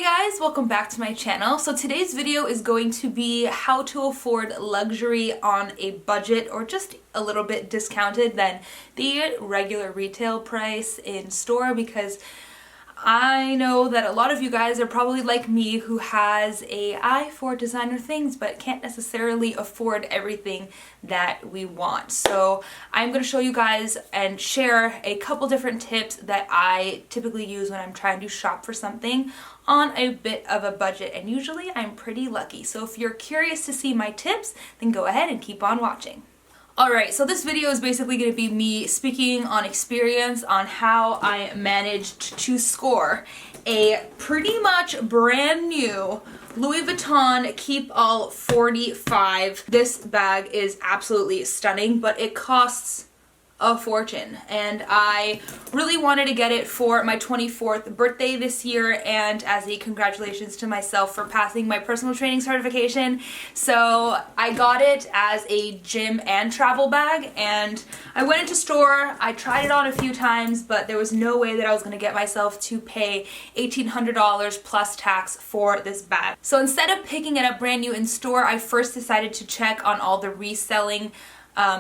Hey guys, welcome back to my channel. So today's video is going to be how to afford luxury on a budget or just a little bit discounted than the regular retail price in store, because I know that a lot of you guys are probably like me who has an eye for designer things but can't necessarily afford everything that we want. So I'm going to show you guys and share a couple different tips that I typically use when I'm trying to shop for something on a bit of a budget, and usually I'm pretty lucky. So if you're curious to see my tips, then go ahead and keep on watching. Alright, so this video is basically going to be me speaking on experience on how I managed to score a pretty much brand new Louis Vuitton Keep All 45. This bag is absolutely stunning, but it costs a fortune, and I really wanted to get it for my 24th birthday this year and as a congratulations to myself for passing my personal training certification. So I got it as a gym and travel bag, and I went into store, I tried it on a few times, but there was no way that I was going to get myself to pay $1,800 plus tax for this bag. So instead of picking it up brand new in store, I first decided to check on all the reselling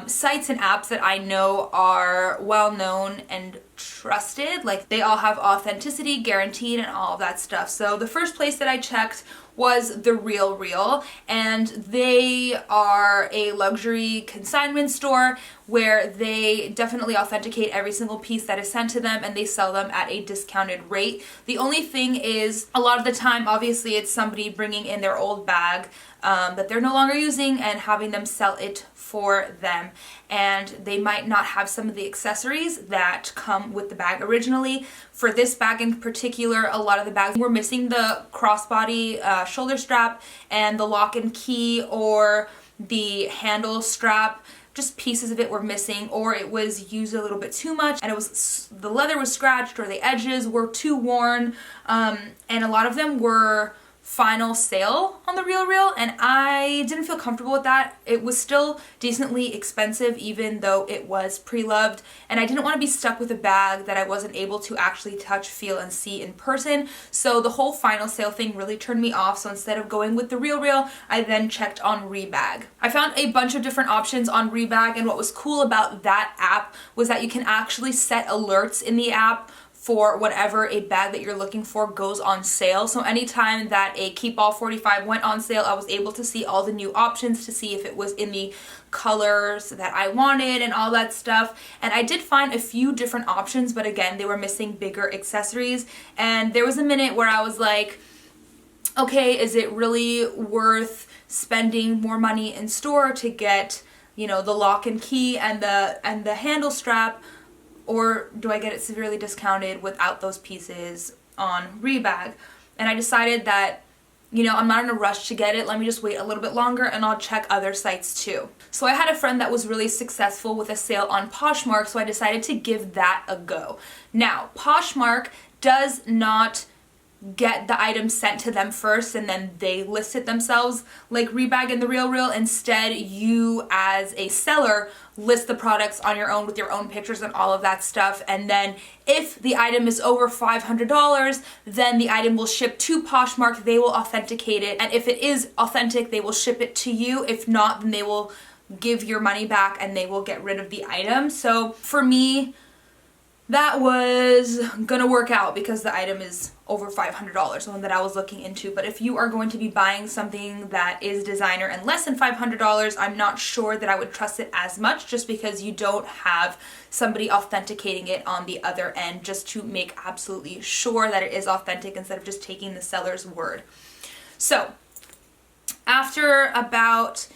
sites and apps that I know are well known and trusted. Like, they all have authenticity guaranteed and all of that stuff. So the first place that I checked was TheRealReal, and they are a luxury consignment store where they definitely authenticate every single piece that is sent to them, and they sell them at a discounted rate. The only thing is, a lot of the time, obviously, it's somebody bringing in their old bag that they're no longer using and having them sell it for them, and they might not have some of the accessories that come with the bag originally. For this bag in particular, a lot of the bags were missing the crossbody shoulder strap and the lock and key or the handle strap. Just pieces of it were missing, or it was used a little bit too much and it was, the leather was scratched, or the edges were too worn, and a lot of them were final sale on TheRealReal, and I didn't feel comfortable with that. It was still decently expensive even though it was pre-loved, and I didn't want to be stuck with a bag that I wasn't able to actually touch, feel, and see in person. So the whole final sale thing really turned me off. So instead of going with TheRealReal, I then checked on Rebag. I found a bunch of different options on Rebag, and what was cool about that app was that you can actually set alerts in the app for whatever a bag that you're looking for goes on sale. So anytime that a Keep All 45 went on sale, I was able to see all the new options to see if it was in the colors that I wanted and all that stuff. And I did find a few different options, but again, they were missing bigger accessories. And there was a minute where I was like, okay, is it really worth spending more money in store to get, you know, the lock and key and the handle strap, or do I get it severely discounted without those pieces on Rebag? And I decided that, you know, I'm not in a rush to get it. Let me just wait a little bit longer and I'll check other sites too. So I had a friend that was really successful with a sale on Poshmark, so I decided to give that a go. Now, Poshmark does not get the item sent to them first and then they list it themselves like Rebag and TheRealReal. Instead, you as a seller list the products on your own with your own pictures and all of that stuff, and then if the item is over $500, then the item will ship to Poshmark. They will authenticate it, and if it is authentic, they will ship it to you. If not, then they will give your money back and they will get rid of the item. So for me, that was gonna work out because the item is over $500, the one that I was looking into. But if you are going to be buying something that is designer and less than $500, I'm not sure that I would trust it as much, just because you don't have somebody authenticating it on the other end just to make absolutely sure that it is authentic instead of just taking the seller's word. So after about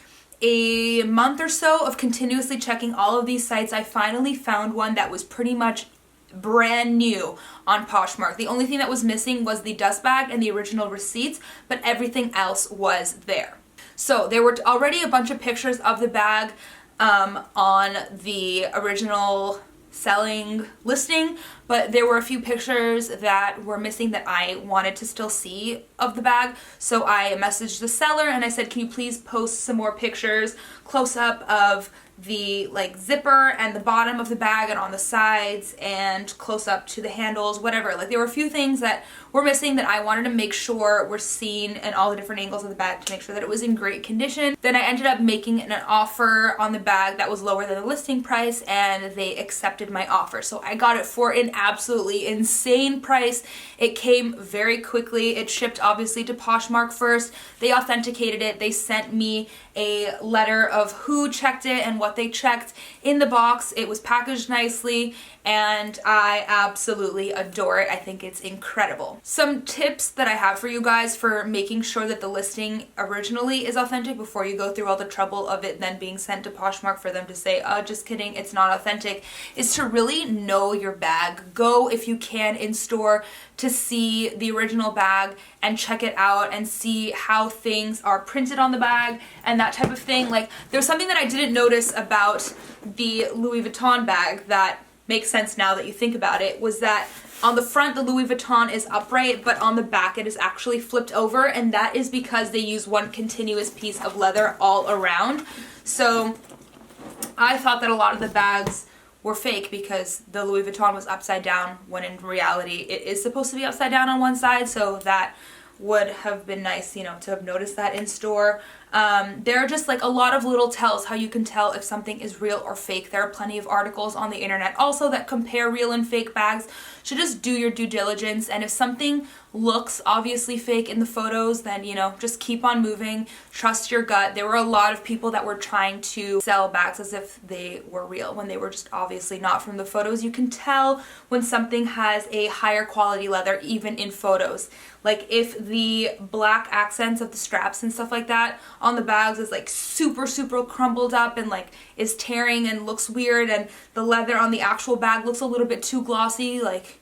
a month or so of continuously checking all of these sites, I finally found one that was pretty much brand new on Poshmark. The only thing that was missing was the dust bag and the original receipts, but everything else was there. So there were already a bunch of pictures of the bag on the original selling listing, but there were a few pictures that were missing that I wanted to still see of the bag. So I messaged the seller and I said, can you please post some more pictures close up of the like zipper and the bottom of the bag and on the sides and close up to the handles, whatever. Like there were a few things that were missing that I wanted to make sure were seen in all the different angles of the bag to make sure that it was in great condition. Then I ended up making an offer on the bag that was lower than the listing price, and they accepted my offer. So I got it for an absolutely insane price. It came very quickly. It shipped obviously to Poshmark first. They authenticated it. They sent me a letter of who checked it and what they checked in the box. It was packaged nicely and I absolutely adore it. I think it's incredible. Some tips that I have for you guys for making sure that the listing originally is authentic before you go through all the trouble of it then being sent to Poshmark for them to say, oh, just kidding, it's not authentic, is to really know your bag. Go, if you can, in store to see the original bag and check it out and see how things are printed on the bag and that type of thing. Like, there's something that I didn't notice about the Louis Vuitton bag that makes sense now that you think about it, was that on the front the Louis Vuitton is upright, but on the back it is actually flipped over, and that is because they use one continuous piece of leather all around. So I thought that a lot of the bags were fake because the Louis Vuitton was upside down, when in reality it is supposed to be upside down on one side, so that would have been nice, you know, to have noticed that in store. There are just like a lot of little tells how you can tell if something is real or fake. There are plenty of articles on the internet also that compare real and fake bags. So just do your due diligence, and if something looks obviously fake in the photos, then, you know, just keep on moving. Trust your gut. There were a lot of people that were trying to sell bags as if they were real when they were just obviously not. From the photos, you can tell when something has a higher quality leather even in photos. Like if the black accents of the straps and stuff like that on the bags is like super crumbled up and like is tearing and looks weird, and the leather on the actual bag looks a little bit too glossy, like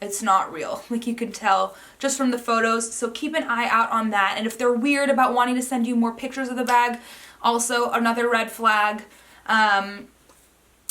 it's not real. Like you can tell just from the photos. So keep an eye out on that. And if they're weird about wanting to send you more pictures of the bag, also another red flag.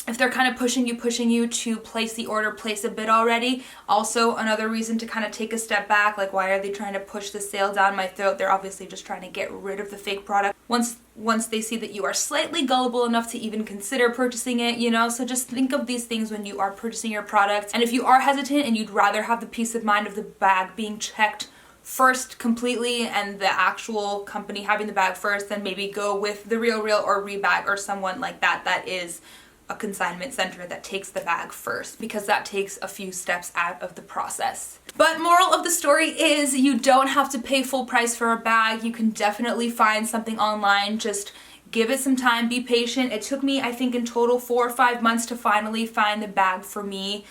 If they're kind of pushing you to place the order, place a bid already. Also another reason to kind of take a step back, like why are they trying to push the sale down my throat? They're obviously just trying to get rid of the fake product. Once they see that you are slightly gullible enough to even consider purchasing it, you know, so just think of these things when you are purchasing your product. And if you are hesitant and you'd rather have the peace of mind of the bag being checked first completely and the actual company having the bag first, then maybe go with TheRealReal or Rebag or someone like that that is a consignment center that takes the bag first, because that takes a few steps out of the process. But moral of the story is you don't have to pay full price for a bag. You can definitely find something online. Just give it some time, be patient. It took me, I think, in total 4 or 5 months to finally find the bag for me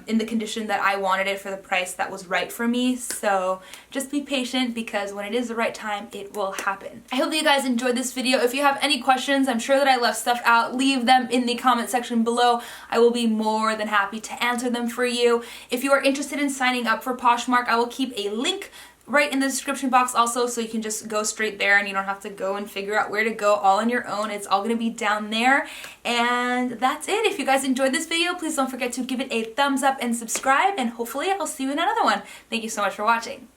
in the condition that I wanted it for the price that was right for me. So just be patient, because when it is the right time, it will happen. I hope that you guys enjoyed this video. If you have any questions, I'm sure that I left stuff out, leave them in the comment section below. I will be more than happy to answer them for you. If you are interested in signing up for Poshmark, I will keep a link right in the description box also, so you can just go straight there and you don't have to go and figure out where to go all on your own. It's all going to be down there. And that's it. If you guys enjoyed this video, please don't forget to give it a thumbs up and subscribe, and hopefully I'll see you in another one. Thank you so much for watching.